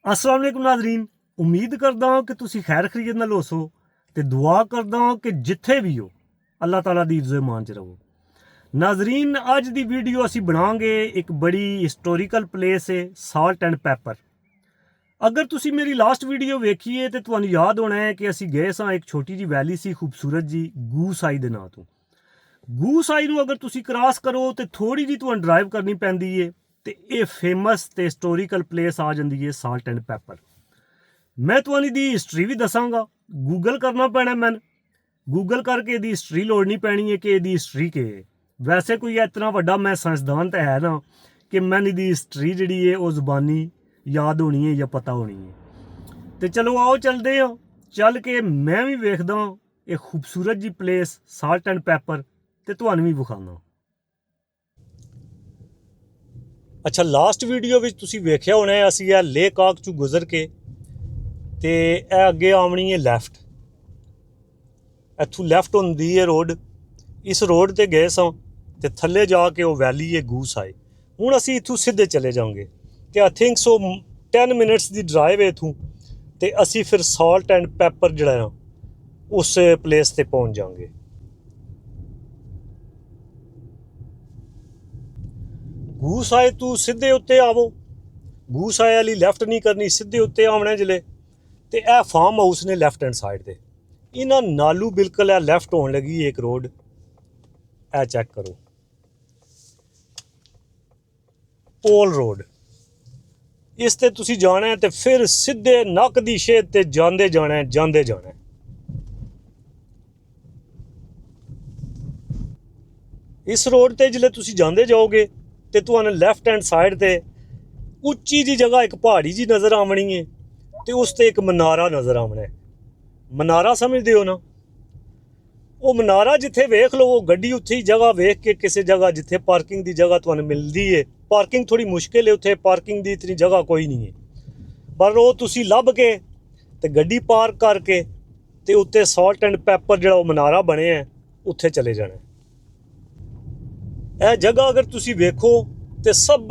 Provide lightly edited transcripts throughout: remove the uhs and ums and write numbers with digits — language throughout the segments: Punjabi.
अस्सलाम वालेकुम नाजरीन, उम्मीद करदा हां कि तुसी खैर खरीत नाल होसो ते दुआ करदा हां कि जिथे भी हो अल्लाह ताला दी इज्जत मान च रहो। नाजरीन, अज दी वीडियो असी बनांगे एक बड़ी हिस्टोरिकल प्लेस है साल्ट एंड पैपर। अगर तुसी मेरी लास्ट वीडियो वेखी है तो तुहानू याद होना है कि असी गए सां एक छोटी जी वैली सी खूबसूरत जी गूस आई दे नां तो। गूस आई नू अगर तुसी क्रॉस करो तो थोड़ी जी तुहानू ड्राइव करनी पैंदी है ते ये फेमस ते हिस्टोरिकल प्लेस आ जाती है साल्ट एंड पैपर। मैं तुहानू दी हिस्टरी भी दसांगा, गूगल करना पैना मैन, गूगल करके इहदी हिस्टरी लोड़नी पैनी है कि इहदी हिस्टरी के है। वैसे कोई इतना वड्डा मैं साइंसदान तो है ना कि मैनू इहदी हिस्टरी जिहड़ी है वो जुबानी याद होनी है या पता होनी है। तो चलो आओ चलते हैं, चल के मैं भी वेखदा ये खूबसूरत जी प्लेस साल्ट एंड पैपर ते तुहानू भी विखाना। अच्छा, लास्ट वीडियो विच तुसी वेख्या होना है असी ये लेह काक चों गुजर के ते ए अगे आवनी है लैफ्ट, इत्थों लैफ्ट होंदी है रोड। इस रोड ते गए सां ते थल्ले जाके वो वैली है गूस आई। हुण असी इत्थों सीधे चले जांगे ते I think so 10 minutes the drive है इत्थों ते असी फिर साल्ट एंड पैपर जिहड़ा ना उस प्लेस ते पहुंच जांगे। गूस आए तू सीधे उत्ते आवो, गूस आए वाली लैफ्ट नहीं करनी, सीधे उत्ते आवना जिले ते ए फार्म हाउस ने लैफ्ट हैंड साइड ते। इन्हां नालू बिल्कुल ए लैफ्ट होने लगी एक रोड, ए चेक करो पोल रोड। इस ते तुसी जाना है ते फिर सीधे नक दी शेद ते जांदे जाना है, जांदे जाना है। इस रोड ते जिले तुसी जांदे जाओगे ते तुहानू लैफ्ट हैंड साइड ते उच्ची जी जगह एक पहाड़ी जी नज़र आवनी है ते उस ते एक मनारा नज़र आवना है। मनारा समझदे हो ना? वो मनारा जिथे वेख लो वो गड्डी उत्थे ही जगह वेख के किसी जगह जिथे पार्किंग की जगह तुहानू मिलती है। पार्किंग थोड़ी मुश्किल है उत्थे, पार्किंग की इतनी जगह कोई नहीं है, पर वो तुसी लभ के ते गड्डी पार्क करके ते उत्ते साल्ट एंड पैपर जिहड़ा मनारा बने है उत्थे चले जाना। यह जगह अगर तुसी वेखो तो सब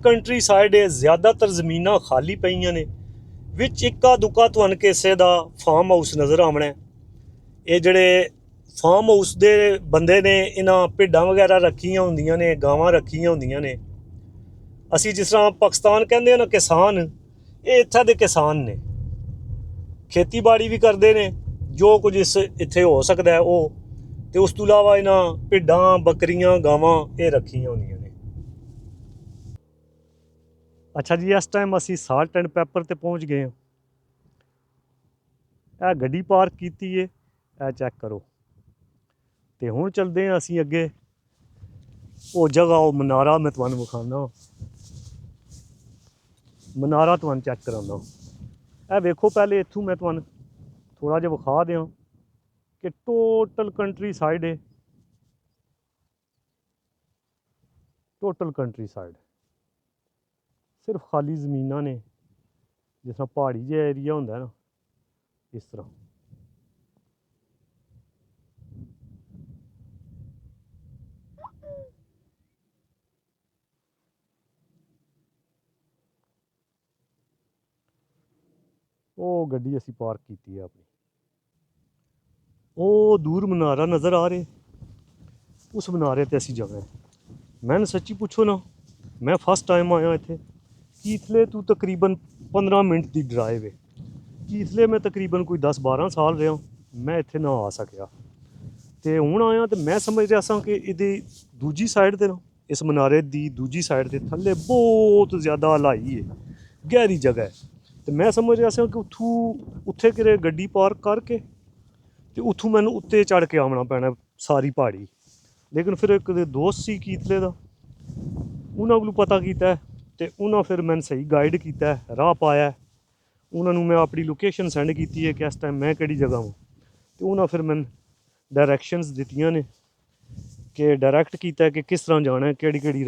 कंट्री साइड ज़्यादातर ज़मीनां खाली पईयां ने, विच इक्का दुक्का तुहानू किसे दा फार्म हाउस नज़र आवना है। ये जिहड़े फार्म हाउस दे बंदे ने इन्हां भिड्डां वगैरह रखियां होंदियां ने, गावां रखियां होंदियां ने। असी जिस तरह पाकिस्तान कहंदे ना किसान, ये इत्थे दे किसान ने, खेतीबाड़ी भी करते ने, जो कुछ इस इत्थे हो सकता है वो। तो उस तो इलावा इन्हां भिड्डां बकरियां गावां ये रखियां होंदियां ने। अच्छा जी, इस टाइम असी साल्ट एंड पैपर ते पहुँच गए हैं। यह गड्डी पार्क की है, यह चेक करो। तो हुण चलते हैं असी अगे, वो जगह वो मनारा मैं तुहानू विखाना, मनारा तुहानू चेक कराना। यह वेखो पहले इत्थों मैं तुहानू थोड़ा जिहा विखा दें कि टोटल कंट्री साइड है, टोटल कंट्री साइड सिर्फ खाली जमीनां ने, जिस तरह पहाड़ी जिहा एरिया होंदा है ना इस तरह। वो गड्डी असी पार्क की है अपनी, वो दूर मनारा नज़र आ रहे, उस मनारे ते असी जाना है। मैंने सच्ची पूछो ना, मैं फर्स्ट टाइम आया इत्थे। कीथले तू तकरीबन 15 मिनट की ड्राइव है। कीथले मैं तकरीबन कोई 10-12 साल रहा, मैं इत्थे ना आ सकिया। तो हुण आया तो मैं समझ रहा सा कि इहदी दूजी साइड ते ना, इस मनारे की दूजी साइड ते थल्ले बहुत ज़्यादा हलाई है, गहरी जगह है। तो मैं समझ रहा सा कि उथों उत्थे किरे गड्डी पार्क करके तो उथों मैनू उत्ते चढ़ के आना पैना सारी पहाड़ी। लेकिन फिर एक दोस्त सी कीतले दा, उन्होंने कोलों पता किया तो उन्होंने फिर मैंने सही गाइड किया, राह पाया। उन्होंने मैं अपनी लोकेशन सेंड की है कि इस टाइम मैं किहड़ी जगह हूँ, तो उन्होंने फिर मैंने डायरैक्शनस दित्तियां ने कि डायरैक्ट किया कि किस तरह जाना है, केड़ी केड़ी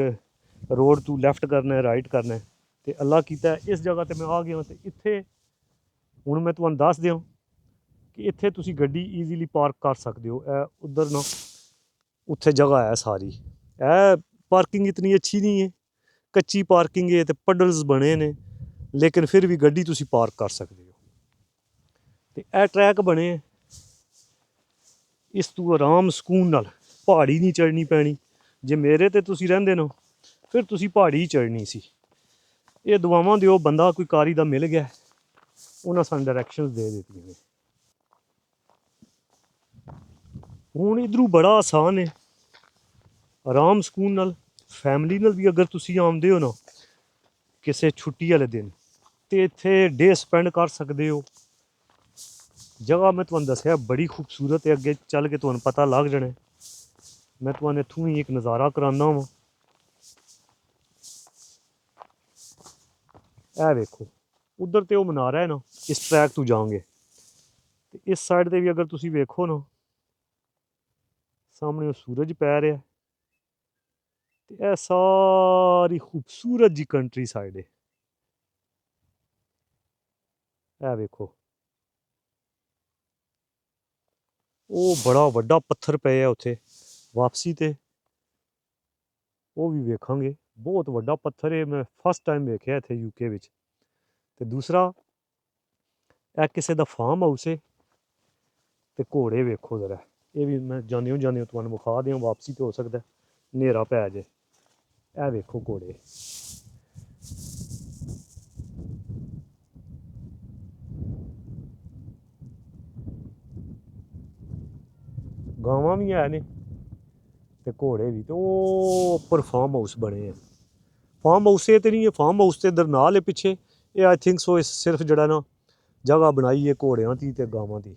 रोड तू लैफ्ट करना है, राइट करना है। तो अल्लाह किया इस जगह ते मैं आ गया। तो इत्थे हुण मैं तुहानू दस दियां कि इत्थे तुसी गड्डी ईजीली पार्क कर सकते हो। उधर ना उत्थे जगह है सारी, पार्किंग इतनी अच्छी नहीं है, कच्ची पार्किंग है, तो पडल्स बने ने, ਲੇਕਿਨ ਫਿਰ ਵੀ ਗੱਡੀ ਤੁਸੀਂ ਪਾਰਕ ਕਰ ਸਕਦੇ ਹੋ। ਤੇ ਇਹ ਟਰੈਕ ਬਣੇ ਇਸ ਤੋਂ ਆਰਾਮ ਸਕੂਨ ਨਾਲ ਪਹਾੜੀ ਨਹੀਂ ਚੜ੍ਹਨੀ ਪੈਣੀ। ਜੇ ਮੇਰੇ ਤੇ ਤੁਸੀਂ ਰਹਿੰਦੇ ਨਾ ਫਿਰ ਤੁਸੀਂ ਪਹਾੜੀ ਚੜ੍ਹਨੀ ਸੀ। ਇਹ ਦੁਆਵਾਂ ਦਿਓ ਬੰਦਾ ਕੋਈ ਕਾਰੀ ਦਾ ਮਿਲ ਗਿਆ, ਉਹਨਾਂ ਸਾਨੂੰ ਡਾਇਰੈਕਸ਼ਨਸ ਦੇ ਦਿੱਤੀਆਂ ਨੇ। ਹੁਣ ਇੱਧਰੋਂ ਬੜਾ ਆਸਾਨ ਹੈ, ਆਰਾਮ ਸਕੂਨ ਨਾਲ ਫੈਮਿਲੀ ਨਾਲ ਵੀ ਅਗਰ ਤੁਸੀਂ ਆਉਂਦੇ ਹੋ ਨਾ ਕਿਸੇ ਛੁੱਟੀ ਵਾਲੇ ਦਿਨ ਤੇ ਇੱਥੇ ਡੇ ਸਪੈਂਡ ਕਰ ਸਕਦੇ ਹੋ। ਜਗ੍ਹਾ ਮੈਂ ਤੁਹਾਨੂੰ ਦੱਸਿਆ ਬੜੀ ਖੂਬਸੂਰਤ ਹੈ, ਅੱਗੇ ਚੱਲ ਕੇ ਤੁਹਾਨੂੰ ਪਤਾ ਲੱਗ ਜਾਣਾ। ਮੈਂ ਤੁਹਾਨੂੰ ਇੱਥੋਂ ਹੀ ਇੱਕ ਨਜ਼ਾਰਾ ਕਰਾਉਂਦਾ ਵਾਂ। ਇਹ ਵੇਖੋ ਉਧਰ ਤੇ ਉਹ ਮਨਾਰਾ ਹੈ ਨਾ, ਇਸ ਟਰੈਕ ਤੋਂ ਜਾਓਗੇ ਤੇ ਇਸ ਸਾਈਡ ਤੇ ਵੀ ਅਗਰ ਤੁਸੀਂ ਵੇਖੋ ਨਾ ਸਾਹਮਣੇ ਉਹ ਸੂਰਜ ਪੈ ਰਿਹਾ ਤੇ ਇਹ ਸਾਰੀ ਖੂਬਸੂਰਤ ਜੀ ਕੰਟਰੀ ਸਾਈਡ ਹੈ। ਇਹ ਵੇਖੋ ਉਹ ਬੜਾ ਵੱਡਾ ਪੱਥਰ ਪਿਆ ਉੱਥੇ ਵਾਪਸੀ ਤੇ, ਉਹ ਵੀ ਵੇਖਾਂਗੇ। ਬਹੁਤ ਵੱਡਾ ਪੱਥਰ ਹੈ, ਮੈਂ ਫਸਟ ਟਾਈਮ ਵੇਖਿਆ ਇੱਥੇ ਯੂਕੇ ਵਿੱਚ। ਤੇ ਦੂਸਰਾ ਇਹ ਕਿਸੇ ਦਾ ਫਾਰਮ ਹਾਊਸ ਹੈ ਤੇ ਘੋੜੇ ਵੇਖੋ ਜ਼ਰਾ। ਇਹ ਵੀ ਮੈਂ ਜਾਂਦੇ ਹੋ ਤੁਹਾਨੂੰ ਵਿਖਾ ਦਿਆਂ, ਵਾਪਸੀ ਤੇ ਹੋ ਸਕਦਾ ਹਨੇਰਾ ਪੈ ਜਾਏ। ਇਹ ਵੇਖੋ ਘੋੜੇ। ਗਾਵਾਂ ਵੀ ਹੈ ਨੇ ਤੇ ਘੋੜੇ ਵੀ। ਤੇ ਉਹ ਉੱਪਰ ਫਾਰਮ ਹਾਊਸ ਬਣੇ ਆ। ਫਾਰਮ ਹਾਊਸ ਇਹ ਤੇ ਨਹੀਂ ਹੈ, ਫਾਰਮ ਹਾਊਸ ਤੇ ਇੱਧਰ ਨਾਲ ਹੈ ਪਿੱਛੇ। ਇਹ ਆਈ ਥਿੰਕ ਸੋ ਸਿਰਫ ਜਿਹੜਾ ਨਾ ਜਗ੍ਹਾ ਬਣਾਈ ਹੈ ਘੋੜਿਆਂ ਦੀ ਤੇ ਗਾਵਾਂ ਦੀ।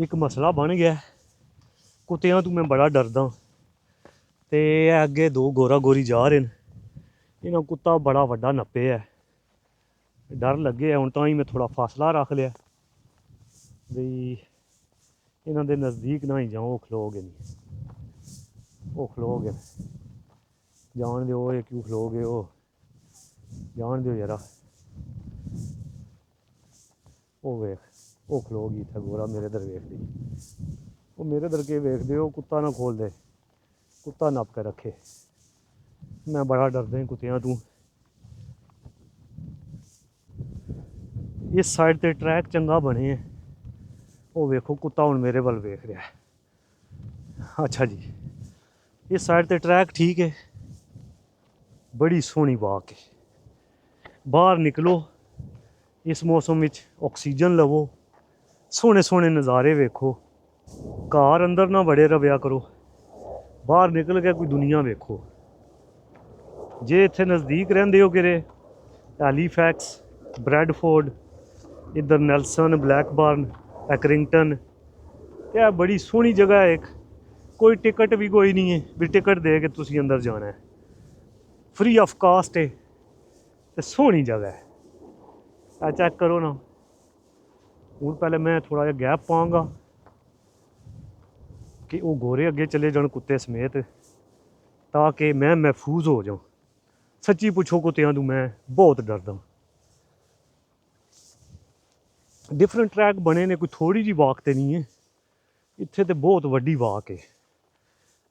ਇੱਕ ਮਸਲਾ ਬਣ ਗਿਆ, ਕੁੱਤਿਆਂ ਤੋਂ ਮੈਂ ਬੜਾ ਡਰਦਾ। ਤੇ ਇਹ ਅੱਗੇ ਦੋ ਗੋਰਾ ਗੋਰੀ ਜਾ ਰਹੇ ਨੇ, ਇਹਨਾਂ ਕੁੱਤਾ ਬੜਾ ਵੱਡਾ ਨੱਪਿਆ, ਡਰ ਲੱਗੇ। ਹੁਣ ਤਾਂ ਹੀ ਮੈਂ ਥੋੜ੍ਹਾ ਫਾਸਲਾ ਰੱਖ ਲਿਆ ਬਈ ਇਹਨਾਂ ਦੇ ਨਜ਼ਦੀਕ ਨਾ ਹੀ ਜਾਓ। ਉਹ ਖਲੋ ਗਏ ਨਹੀਂ, ਉਹ ਖਲੋ ਗਏ। ਜਾਣ ਦਿਓ, ਇਹ ਕਿਉਂ ਖਲੋ ਗਏ? ਉਹ ਜਾਣ ਦਿਓ ਯਾਰਾ। ਉਹ ਵੇਖ ਉਹ ਖਲੋ ਗਈ ਇੱਥੇ ਗੋਰਾ ਮੇਰੇ ਇਧਰ ਵੇਖਦੀ। ਉਹ ਮੇਰੇ ਇਧਰ ਕੇ ਵੇਖਦੇ ਹੋ, ਕੁੱਤਾ ਨਾ ਖੋਲ੍ਹਦੇ, ਕੁੱਤਾ ਨੱਪ ਕੇ ਰੱਖੇ। ਮੈਂ ਬੜਾ ਡਰਦਾ ਕੁੱਤਿਆਂ ਤੋਂ। ਇਸ ਸਾਈਡ ਤੇ ਟਰੈਕ ਚੰਗਾ ਬਣੇ ਹੈ। ਉਹ ਵੇਖੋ ਕੁੱਤਾ ਹੁਣ ਮੇਰੇ ਵੱਲ ਵੇਖ ਰਿਹਾ। ਅੱਛਾ ਜੀ, ਇਸ ਸਾਈਡ ਤੇ ਟਰੈਕ ਠੀਕ ਹੈ, ਬੜੀ ਸੋਹਣੀ ਵਾਕ ਹੈ। ਬਾਹਰ ਨਿਕਲੋ ਇਸ ਮੌਸਮ ਵਿੱਚ, ਆਕਸੀਜਨ ਲਵੋ, ਸੋਹਣੇ ਸੋਹਣੇ ਨਜ਼ਾਰੇ ਵੇਖੋ। ਘਰ ਅੰਦਰ ਨਾ ਵੜੇ ਰਵਿਆ ਕਰੋ, ਬਾਹਰ ਨਿਕਲ ਕੇ ਕੋਈ ਦੁਨੀਆ ਵੇਖੋ। ਜੇ ਇੱਥੇ ਨਜ਼ਦੀਕ ਰਹਿੰਦੇ ਹੋ ਕਿਰੇ ਹੈਲੀਫੈਕਸ, ਬਰੈਡਫੋਰਡ, ਇੱਧਰ ਨੈਲਸਨ, ਬਲੈਕਬਰਨ, ਐਕਰਿੰਗਟਨ, ਇਹ ਬੜੀ ਸੋਹਣੀ ਜਗ੍ਹਾ ਹੈ ਇੱਕ। ਕੋਈ ਟਿਕਟ ਵੀ ਕੋਈ ਨਹੀਂ ਹੈ ਵੀ ਟਿਕਟ ਦੇ ਕੇ ਤੁਸੀਂ ਅੰਦਰ ਜਾਣਾ ਹੈ, ਫ੍ਰੀ ਆਫ ਕਾਸਟ ਹੈ ਤੇ ਸੋਹਣੀ ਜਗ੍ਹਾ ਹੈ। ਆ ਚੈੱਕ ਕਰੋ ਨਾ। ਹੁਣ ਪਹਿਲੇ ਮੈਂ ਥੋੜ੍ਹਾ ਜਿਹਾ ਗੈਪ ਪਾਵਾਂਗਾ ਕਿ ਉਹ ਗੋਰੇ ਅੱਗੇ ਚਲੇ ਜਾਣ ਕੁੱਤੇ ਸਮੇਤ, ਤਾਂ ਕਿ ਮੈਂ ਮਹਿਫੂਜ਼ ਹੋ ਜਾਵਾਂ। ਸੱਚੀ ਪੁੱਛੋ ਕੁੱਤਿਆਂ ਤੋਂ ਮੈਂ ਬਹੁਤ ਡਰਦਾ। डिफरेंट ट्रैक बने ने, कोई थोड़ी जी वाक तो नहीं है, इत्थे तो बहुत वड्डी वाक है।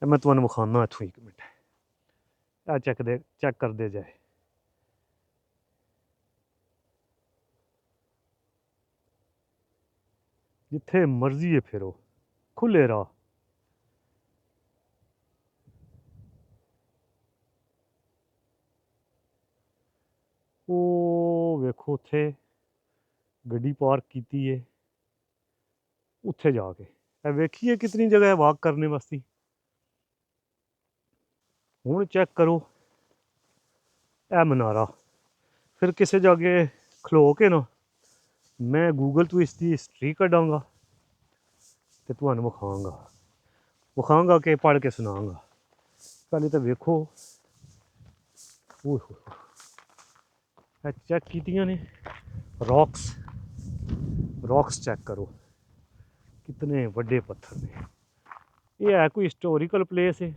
मैं तुहानूं विखाना इत्थों, एक मिनट चेक करदे जाए। जिथे मर्जी है फिरो, खुले राह। ਉਹ ਵੇਖੋ ਉੱਥੇ ਗੱਡੀ ਪਾਰਕ ਕੀਤੀ ਹੈ, ਉੱਥੇ ਜਾ ਕੇ ਇਹ ਵੇਖੀਏ ਕਿਤਨੀ ਜਗ੍ਹਾ ਹੈ ਵਾਕ ਕਰਨੇ ਵਾਸਤੇ। ਹੁਣ ਚੈੱਕ ਕਰੋ ਇਹ ਮਨਾਰਾ। ਫਿਰ ਕਿਸੇ ਜਗ੍ਹਾ ਖਲੋ ਕੇ ਨਾ ਮੈਂ ਗੂਗਲ ਤੋਂ ਇਸ ਦੀ ਹਿਸਟਰੀ ਕੱਢਾਂਗਾ ਤੇ ਤੁਹਾਨੂੰ ਵਿਖਾਵਾਂਗਾ ਕਿ ਪੜ੍ਹ ਕੇ ਸੁਣਾਵਾਂਗਾ। ਪਹਿਲੇ ਤਾਂ ਵੇਖੋ, ਓਏ ਹੋਏ ਇਹ ਚੈੱਕ ਕੀਤੀਆਂ ਨੇ रॉक्स चेक करो, कितने वड्डे पत्थर ने। ये है कोई हिस्टोरिकल प्लेस है।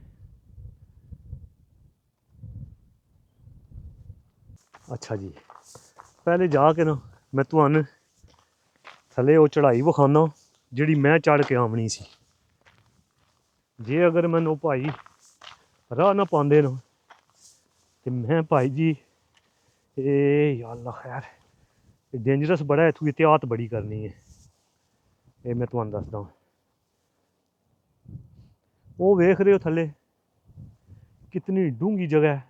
अच्छा जी, पहले जाके ना मैं तुहानूं थले वो चढ़ाई विखाना जिहड़ी मैं चढ़ के आमनी सी। जे अगर मैनूं भाई राह ना पांदे ना ते मैं भाई जी या अल्लाह खैर डेंजरस बड़ा है, इत्थों एहतियात बड़ी करनी है। ये मैं तुहानूं दसदा, वो वेख रहे हो थले कितनी डूंगी जगह है।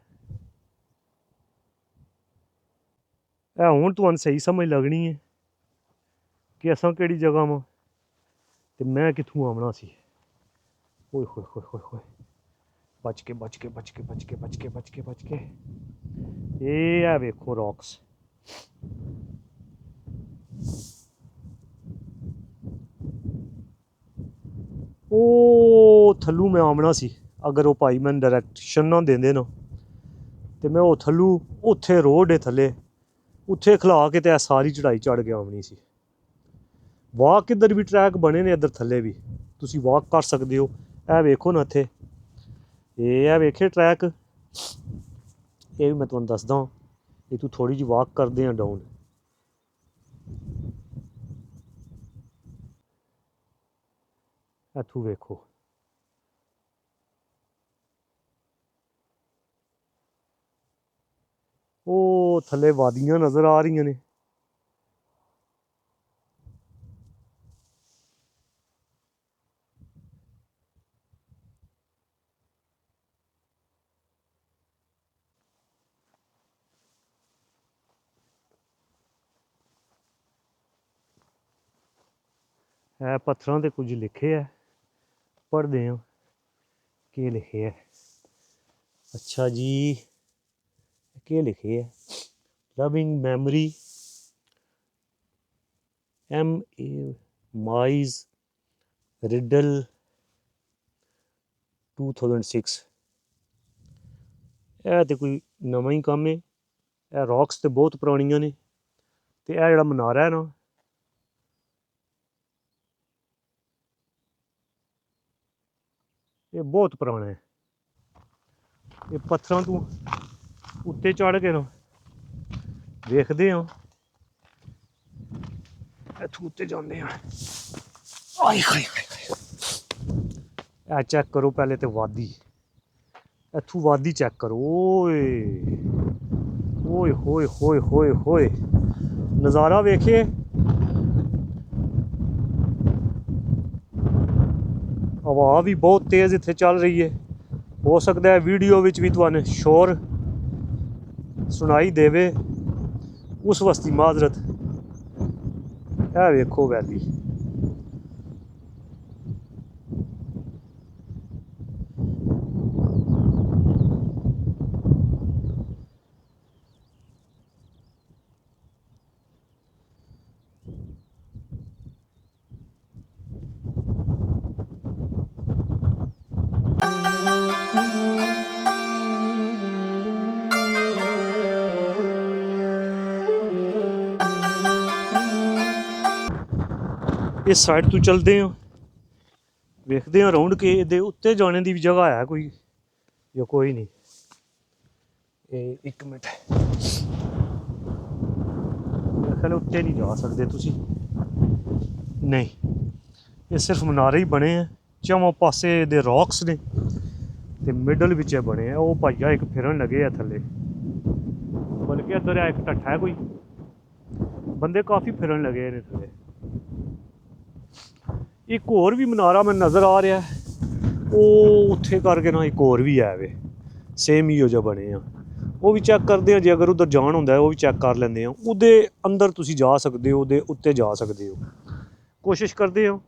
हुण तुहानूं सही समझ लगनी है कि असां केड़ी जगह वां ते मैं कित्थों आमना सी। ओए होए होए होए होए, बच के ये है वेखो रॉक्स। ਉਹ ਥੱਲੂ ਮੈਂ ਆਉਣਾ ਸੀ, ਅਗਰ ਉਹ ਭਾਈ ਮੈਨੂੰ ਡਾਇਰੈਕਸ਼ਨ ਨਾ ਦਿੰਦੇ ਨਾ ਤੇ ਮੈਂ ਉਹ ਥੱਲੂ ਉੱਥੇ ਰੋਡ ਹੈ ਥੱਲੇ, ਉੱਥੇ ਖਲਾ ਕੇ ਤੇ ਇਹ ਸਾਰੀ ਚੜਾਈ ਚੜ੍ਹ ਕੇ ਆਉਣੀ ਸੀ। ਵਾਕ ਇੱਧਰ ਵੀ ਟਰੈਕ ਬਣੇ ਨੇ, ਇੱਧਰ ਥੱਲੇ ਵੀ ਤੁਸੀਂ ਵਾਕ ਕਰ ਸਕਦੇ ਹੋ। ਇਹ ਵੇਖੋ ਨਾ ਇੱਥੇ, ਇਹ ਵੇਖੇ ਟਰੈਕ, ਇਹ ਵੀ ਮੈਂ ਤੁਹਾਨੂੰ ਦੱਸਦਾ। ਇਹ ਤੂੰ ਥੋੜ੍ਹੀ ਜਿਹੀ ਵਾਕ ਕਰਦੇ ਆ ਡਾਊਨ। ਇੱਥੋਂ ਵੇਖੋ ਉਹ ਥੱਲੇ ਵਾਦੀਆਂ ਨਜ਼ਰ ਆ ਰਹੀਆਂ ਨੇ। ਇਹ ਪੱਥਰਾਂ ਤੇ ਕੁਝ ਲਿਖੇ ਹੈ, ਪੜ੍ਹਦੇ ਹਾਂ ਕੀ ਲਿਖੇ ਹੈ। ਅੱਛਾ ਜੀ, ਕੀ ਲਿਖੇ ਹੈ? Loving memory MA ਮਾਈਜ਼ ਰਿਡਲ 2006। ਇਹ ਤੇ ਕੋਈ ਨਵਾਂ ਹੀ ਕੰਮ ਹੈ। ਇਹ ਰੌਕਸ ਤੇ ਬਹੁਤ ਪੁਰਾਣੀਆਂ ਨੇ ਤੇ ਇਹ ਜਿਹੜਾ ਮਨਾਰਾ ਹੈ ਨਾ, ਇਹ ਬਹੁਤ ਪੁਰਾਣਾ ਹੈ। ਇਹ ਪੱਥਰਾਂ ਤੋਂ ਉੱਤੇ ਚੜ੍ਹ ਕੇ ਨਾ ਵੇਖਦੇ ਹਾਂ, ਇੱਥੋਂ ਉੱਤੇ ਜਾਂਦੇ ਹਾਂ। ਆਏ ਹਾਏ ਹਾਏ, ਇਹ ਚੈੱਕ ਕਰੋ ਪਹਿਲੇ ਤੇ ਵਾਦੀ, ਇੱਥੋਂ ਵਾਦੀ ਚੈੱਕ ਕਰੋ। ਓਏ ਓਏ ਹੋਏ ਹੋਏ ਹੋਏ ਹੋਏ, ਨਜ਼ਾਰਾ ਵੇਖੇ। ਹਵਾ ਵੀ ਬਹੁਤ ਤੇਜ਼ ਇੱਥੇ ਚੱਲ ਰਹੀ ਹੈ। ਹੋ ਸਕਦਾ ਹੈ ਵੀਡੀਓ ਵਿੱਚ ਵੀ ਤੁਹਾਨੂੰ ਸ਼ੋਰ ਸੁਣਾਈ ਦੇਵੇ, ਉਸ ਵਾਸਤੇ ਮਾਜ਼ਰਤ। ਇਹ ਵੇਖੋ ਵੈਲੀ, इस साइड तो चलते हैं, वेखते हैं राउंड के इहदे उत्ते जाने की भी जगह है कोई या कोई नहीं। एक मिनट, मेरे ख्याल उत्ते नहीं जा सकते तुसी। नहीं, ये सिर्फ मनारे ही बने हैं, चौं पासे दे रॉक्स ने ते मिडल विच बने हैं। वो भाईया एक फिरन लगे है थल्ले, बल्कि इधर है एक ढट्ठा है कोई, बंदे काफ़ी फिरन लगे ने थल्ले। एक होर भी मनारा मैं नज़र आ रहा है, ਉਹ ਉੱਥੇ ਕਰਕੇ ਨਾ ਇੱਕ ਹੋਰ ਵੀ ਹੈ ਵੇ, ਸੇਮ ਹੀ ਉਹ ਜਿਹਾ ਬਣੇ ਆ। ਉਹ ਵੀ ਚੈੱਕ ਕਰਦੇ ਆ, ਜੇ ਅਗਰ ਉੱਧਰ ਜਾਣ ਹੁੰਦਾ ਉਹ ਵੀ ਚੈੱਕ ਕਰ ਲੈਂਦੇ ਆ। ਉਹਦੇ ਅੰਦਰ ਤੁਸੀਂ ਜਾ ਸਕਦੇ ਹੋ, ਉਹਦੇ ਉੱਤੇ ਜਾ ਸਕਦੇ ਹੋ। ਕੋਸ਼ਿਸ਼ ਕਰਦੇ ਹੋ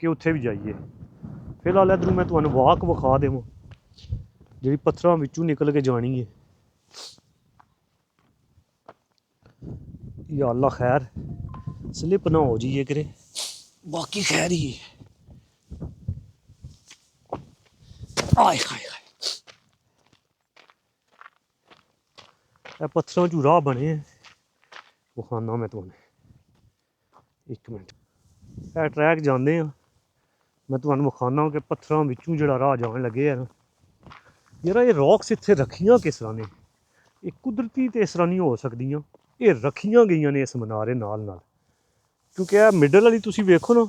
ਕਿ ਉੱਥੇ ਵੀ ਜਾਈਏ। ਫਿਲਹਾਲ ਇੱਧਰੋਂ ਮੈਂ ਤੁਹਾਨੂੰ ਵਾਕ ਵਿਖਾ ਦੇਵਾਂ ਜਿਹੜੀ ਪੱਥਰਾਂ ਵਿੱਚੋਂ ਨਿਕਲ ਕੇ ਜਾਣੀ ਹੈ। ਯਾ ਅੱਲਾ ਖੈਰ ਸਲਿੱਪ ਨਾ ਹੋ ਜਾਈਏ ਕਰੇ, ਬਾਕੀ ਖੈਰ ਹੀ ਹੈ। ਆਏ ਹਾਏ ਹਾਏ, ਇਹ ਪੱਥਰਾਂ 'ਚੋਂ ਰਾਹ ਬਣੇ ਹੈ, ਵਿਖਾਨਾ ਮੈਂ ਤੁਹਾਨੂੰ। ਇੱਕ ਮਿੰਟ, ਇਹ ਟਰੈਕ ਜਾਂਦੇ ਆ, ਮੈਂ ਤੁਹਾਨੂੰ ਵਿਖਾਨਾ ਕਿ ਪੱਥਰਾਂ ਵਿੱਚੋਂ ਜਿਹੜਾ ਰਾਹ ਜਾਣ ਲੱਗੇ ਆ ਨਾ। ਯਾਰ ਇਹ ਰੌਕਸ ਇੱਥੇ ਰੱਖੀਆਂ ਕਿਸ ਤਰ੍ਹਾਂ ਨੇ? ਇਹ ਕੁਦਰਤੀ ਤਾਂ ਇਸ ਤਰ੍ਹਾਂ ਨਹੀਂ ਹੋ ਸਕਦੀਆਂ, ਇਹ ਰੱਖੀਆਂ ਗਈਆਂ ਨੇ ਇਸ ਮਨਾਰੇ ਨਾਲ ਨਾਲ। ਕਿਉਂਕਿ ਇਹ ਮਿਡਲ ਵਾਲੀ ਤੁਸੀਂ ਵੇਖੋ ਨਾ,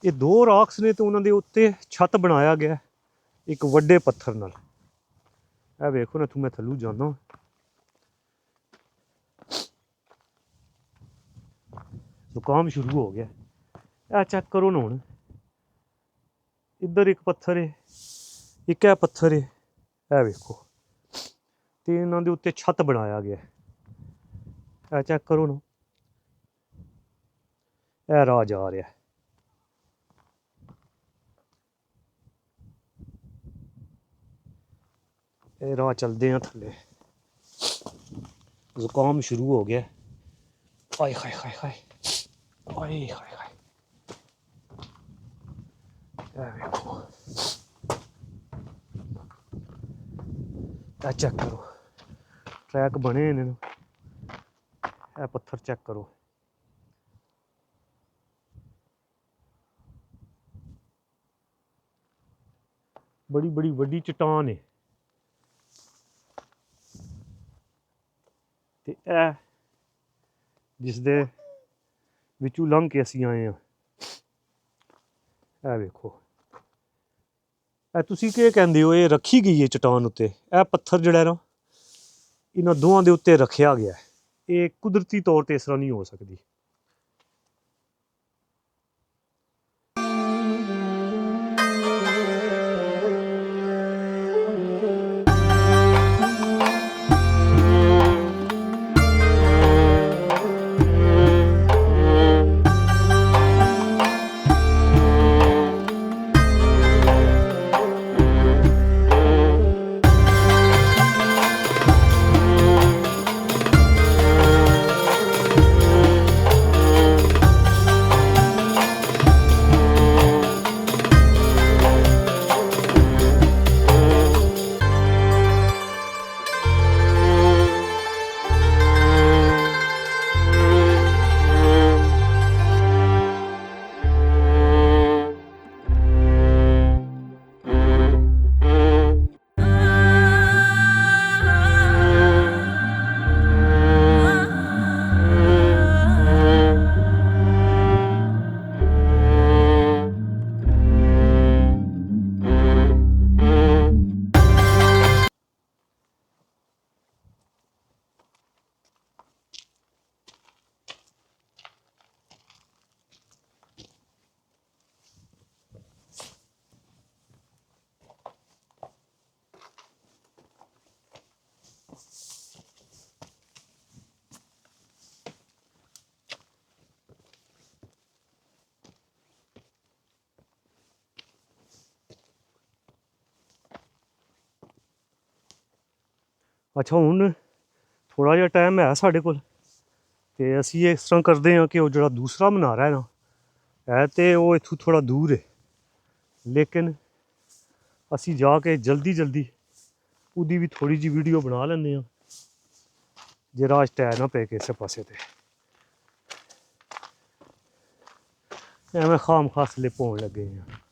ਇਹ ਦੋ ਰੌਕਸ ਨੇ ਤੇ ਉਹਨਾਂ ਦੇ ਉੱਤੇ ਛੱਤ ਬਣਾਇਆ ਗਿਆ ਇੱਕ ਵੱਡੇ ਪੱਥਰ ਨਾਲ। ਇਹ ਵੇਖੋ ਨਾ, ਮੈਂ ਥੱਲੋਂ ਜਾਂਦਾ ਜ਼ੁਕਾਮ ਸ਼ੁਰੂ ਹੋ ਗਿਆ। ਇਹ ਚੈੱਕ ਕਰੋ ਨਾ ਹੁਣ, ਇੱਧਰ ਇੱਕ ਪੱਥਰ ਹੈ, ਇੱਕ ਇਹ ਪੱਥਰ ਹੈ, ਇਹ ਵੇਖੋ, ਤੇ ਇਹਨਾਂ ਦੇ ਉੱਤੇ ਛੱਤ ਬਣਾਇਆ ਗਿਆ। ਇਹ ਚੈੱਕ ਕਰੋ ਨਾ, ਇਹ ਰਾਹ ਜਾ ਰਿਹਾ। ਇਹ ਰਾਹ ਚਲਦੇ ਆ ਥੱਲੇ, ਜ਼ੁਕਾਮ ਸ਼ੁਰੂ ਹੋ ਗਿਆ। ਆਏ ਹਾਏ ਹਾਏ ਹਾਏ, ਆਏ ਹਾਏ ਹਾਏ, ਇਹ ਵੇਖੋ, ਇਹ ਚੈੱਕ ਕਰੋ, ਟਰੈਕ ਬਣੇ ਨੇ ਨਾ। ਇਹ ਪੱਥਰ ਚੈੱਕ ਕਰੋ, ਬੜੀ ਬੜੀ ਵੱਡੀ ਚਟਾਨ ਹੈ। ਤੇ ਇਹ ਜਿਸ ਦੇ ਵਿੱਚੋਂ ਲੰਘ ਕੇ ਅਸੀਂ ਆਏ ਹਾਂ, ਇਹ ਵੇਖੋ। ਇਹ ਤੁਸੀਂ ਕੀ ਕਹਿੰਦੇ ਹੋ? ਇਹ ਰੱਖੀ ਗਈ ਹੈ ਚਟਾਨ ਉੱਤੇ, ਇਹ ਪੱਥਰ ਜਿਹੜਾ ਨਾ ਇਹਨਾਂ ਦੋਵਾਂ ਦੇ ਉੱਤੇ ਰੱਖਿਆ ਗਿਆ। ਇਹ ਕੁਦਰਤੀ ਤੌਰ 'ਤੇ ਇਸ ਤਰ੍ਹਾਂ ਨਹੀਂ ਹੋ ਸਕਦੀ। ਅੱਛਾ, ਹੁਣ ਥੋੜ੍ਹਾ ਜਿਹਾ ਟਾਈਮ ਹੈ ਸਾਡੇ ਕੋਲ, ਅਤੇ ਅਸੀਂ ਇਸ ਤਰ੍ਹਾਂ ਕਰਦੇ ਹਾਂ ਕਿ ਉਹ ਜਿਹੜਾ ਦੂਸਰਾ ਮਨਾਰਾ ਹੈ ਨਾ, ਹੈ ਤਾਂ ਉਹ ਇੱਥੋਂ ਥੋੜ੍ਹਾ ਦੂਰ ਹੈ, ਲੇਕਿਨ ਅਸੀਂ ਜਾ ਕੇ ਜਲਦੀ ਜਲਦੀ ਉਹਦੀ ਵੀ ਥੋੜ੍ਹੀ ਜਿਹੀ ਵੀਡੀਓ ਬਣਾ ਲੈਂਦੇ ਹਾਂ, ਜੇ ਰਾਹ 'ਚ ਟਾਇਰ ਨਾ ਪਏ ਕਿਸੇ ਪਾਸੇ 'ਤੇ। ਐਵੇਂ ਖਾਮ ਖਾਸ ਸਲਿੱਪ ਹੋਣ ਲੱਗੇ ਹਾਂ।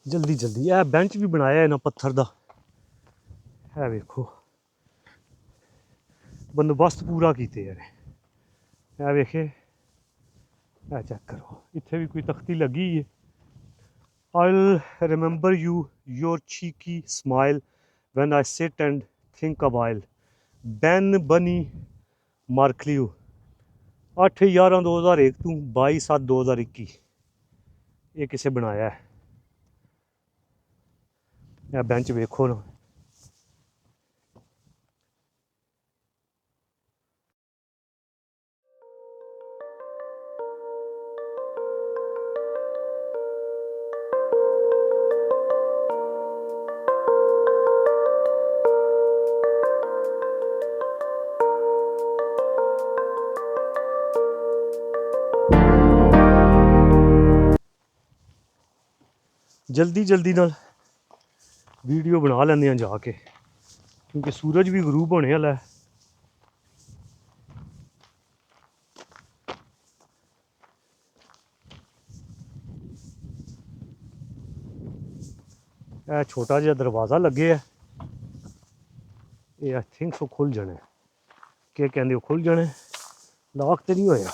जल्दी जल्दी यह बेंच भी बनाया इन्हें पत्थर का है वेखो बंदोबस्त पूरा किते यार है वेखे है चेक करो इत्थे भी कोई तख्ती लगी है I'll remember you your cheeky smile when I sit and think a while Ben Bunny Markliu 8/11/2001 ਤੋਂ 22/7/2021 ਇਹ ਕਿਸੇ ਬਣਾਇਆ ਹੈ ਇਹ ਬੈਂਚ ਵੇਖੋ ਨਾ ਜਲਦੀ ਜਲਦੀ ਨਾਲ ਵੀਡੀਓ ਬਣਾ ਲੈਂਦੇ ਆ ਜਾ ਕੇ ਕਿਉਂਕਿ ਸੂਰਜ ਵੀ ਗਰੂਬ ਹੋਣੇ ਵਾਲਾ ਹੈ ਇਹ ਛੋਟਾ ਜਿਹਾ ਦਰਵਾਜ਼ਾ ਲੱਗੇ ਹੈ ਇਹ ਆਈ ਥਿੰਕ ਸੋ ਖੁੱਲ ਜਾਣਾ ਕੀ ਕਹਿੰਦੇ ਉਹ ਖੁੱਲ ਜਾਣਾ ਲਾਕ ਤੇ ਨਹੀਂ ਹੋਇਆ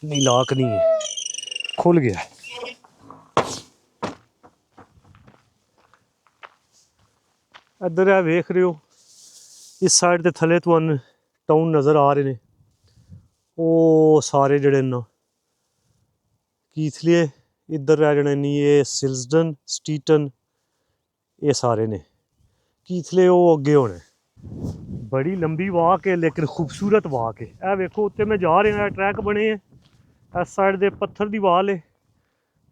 ਨਹੀਂ ਲਾਕ ਨਹੀਂ ਹੈ ਖੁੱਲ ਗਿਆ ਇੱਧਰ ਇਹ ਵੇਖ ਰਹੇ ਹੋ ਇਸ ਸਾਈਡ ਦੇ ਥੱਲੇ ਤੁਹਾਨੂੰ ਟਾਊਨ ਨਜ਼ਰ ਆ ਰਹੇ ਨੇ ਉਹ ਸਾਰੇ ਜਿਹੜੇ ਨਾ ਕੀ ਇਸ ਲਈ ਇੱਧਰ ਰਹਿ ਜਾਣੇ ਨਹੀਂ ਇਹ ਸਿਲਸਡਨ ਸਟੀਟਨ ਇਹ ਸਾਰੇ ਨੇ ਕੀ ਇਸ ਲਈ ਉਹ ਅੱਗੇ ਹੋਣੇ ਬੜੀ ਲੰਬੀ ਵਾਕ ਹੈ ਲੇਕਿਨ ਖੂਬਸੂਰਤ ਵਾਕ ਹੈ ਇਹ ਵੇਖੋ ਉੱਤੇ ਮੈਂ ਜਾ ਰਿਹਾ ਟਰੈਕ ਬਣੇ ਹੈ ਇਸ ਸਾਈਡ ਦੇ ਪੱਥਰ ਦੀ ਵਾਲ ਹੈ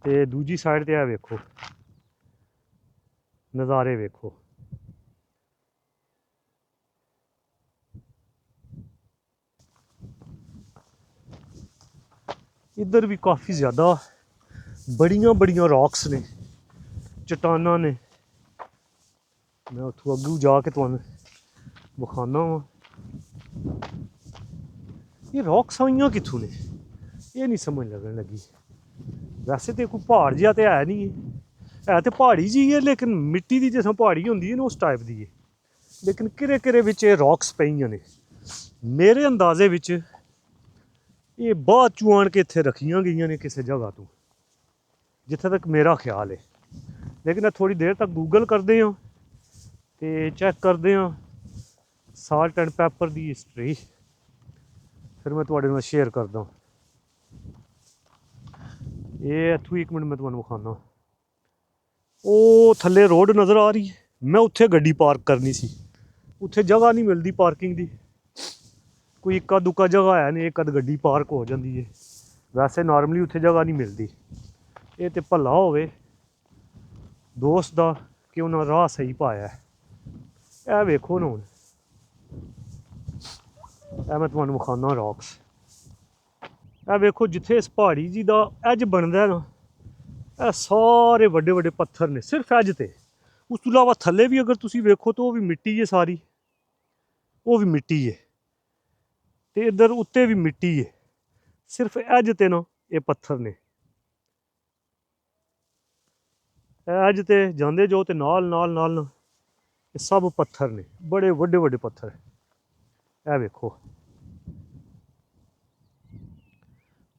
ਤੇ ਦੂਜੀ ਸਾਈਡ ਤੇ ਇਹ ਵੇਖੋ ਨਜ਼ਾਰੇ ਵੇਖੋ इधर भी काफ़ी ज़्यादा बड़ियां बड़ियां रॉक्स ने चट्टाना ने मैं उतों अगू जाके तुहानू विखाना वा ये रॉक्स आइयां कित्थों ने ये नहीं समझ लगन लगी वैसे तो कोई पहाड़ जिहा तो है नहीं है तो पहाड़ी जी है लेकिन मिट्टी की जिस पहाड़ी होंदी है ना उस टाइप की है लेकिन किरे किरे विच रॉक्स पईयां ने मेरे अंदाजे विच ये बाद चों आण के इत्थे रखियां गईयां ने किसी जगह तो जिथे तक मेरा ख्याल है लेकिन थोड़ी देर तक गूगल करते हैं तो चैक करते हैं साल्ट एंड पैपर की हिस्टरी फिर मैं तुहाडे नाल शेयर करदा ये इत्थों एक मिनट मैं तुहानू विखाना वो थल्ले रोड नज़र आ रही है मैं उत्थे गड्डी पार्क करनी सी उत्थे जगह नहीं मिलती पार्किंग की कोई इक्का दुक्का जगह है नहीं एक अद गड्डी पार्क हो जाती है वैसे नॉर्मली उत्थे जगह नहीं मिलती ये तो भला होवे दोस्त दा कि उन्हें राह सही पाया है ए वेखो ना हुण ए मैं तुहानू विखाना रॉक्स ए वेखो जिथे इस पहाड़ी जी दा एज बनदा ना ए सारे वड्डे वड्डे पत्थर ने सिर्फ एज ते उस तो इलावा थल्ले भी अगर तुसी वेखो तो वो भी मिट्टी है सारी वो भी मिट्टी है ते इधर उत्ते भी मिट्टी है सिर्फ एज ते ना ये पत्थर ने एज ते जांदे जो ते नाल नाल नाल ना ये सब पत्थर ने बड़े वड्डे वड्डे पत्थर ए वेखो